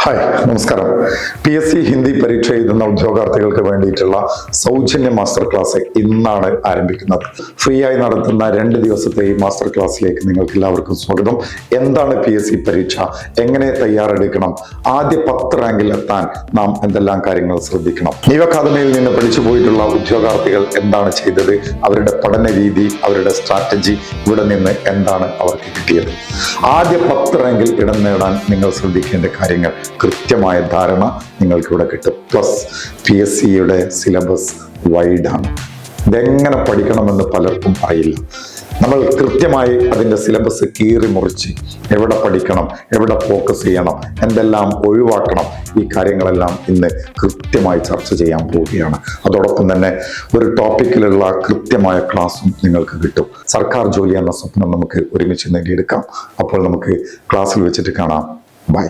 Hi, നമസ്കാരം. PSC Hindi പരീക്ഷ എഴുതുന്ന ഉദ്യോഗാർത്ഥികൾക്ക് വേണ്ടിയിട്ടുള്ള സൗജന്യ മാസ്റ്റർ ക്ലാസ് ഇന്നാണ് ആരംഭിക്കുന്നത്. ഫ്രീ ആയി നടത്തുന്ന 2 ദിവസത്തെ ഈ മാസ്റ്റർ ക്ലാസ്സിലേക്ക് നിങ്ങൾക്ക് എല്ലാവർക്കും സ്വാഗതം. എന്താണ് PSC പരീക്ഷ, എങ്ങനെ തയ്യാറെടുക്കണം, ആദ്യ 10 റാങ്കിൽ എത്താൻ നാം എന്തെല്ലാം കാര്യങ്ങൾ ശ്രദ്ധിക്കണം, നീവ് അക്കാദമിയിൽ നിന്ന് പഠിച്ചു പോയിട്ടുള്ള ഉദ്യോഗാർത്ഥികൾ എന്താണ് ചെയ്തത്, അവരുടെ പഠന രീതി, അവരുടെ സ്ട്രാറ്റജി, ഇവിടെ നിന്ന് എന്താണ് അവർക്ക് കിട്ടിയത്, ആദ്യ 10 റാങ്കിൽ ഇടം നേടാൻ നിങ്ങൾ ശ്രദ്ധിക്കേണ്ട കാര്യങ്ങൾ, കൃത്യമായ ധാരണ നിങ്ങൾക്ക് ഇവിടെ കിട്ടും. പ്ലസ് PSCയുടെ സിലബസ് വൈഡാണ്. ഇതെങ്ങനെ പഠിക്കണമെന്ന് പലർക്കും അറിയില്ല. നമ്മൾ കൃത്യമായി അതിൻ്റെ സിലബസ് കീറി മുറിച്ച് എവിടെ പഠിക്കണം, എവിടെ ഫോക്കസ് ചെയ്യണം, എന്തെല്ലാം ഒഴിവാക്കണം, ഈ കാര്യങ്ങളെല്ലാം ഇന്ന് കൃത്യമായി ചർച്ച ചെയ്യാൻ പോവുകയാണ്. അതോടൊപ്പം തന്നെ ഒരു ടോപ്പിക്കിലുള്ള കൃത്യമായ ക്ലാസ്സും നിങ്ങൾക്ക് കിട്ടും. സർക്കാർ ജോലി എന്ന സ്വപ്നം നമുക്ക് ഒരുമിച്ച് നേടിയെടുക്കാം. അപ്പോൾ നമുക്ക് ക്ലാസ്സിൽ വെച്ചിട്ട് കാണാം. ബൈ.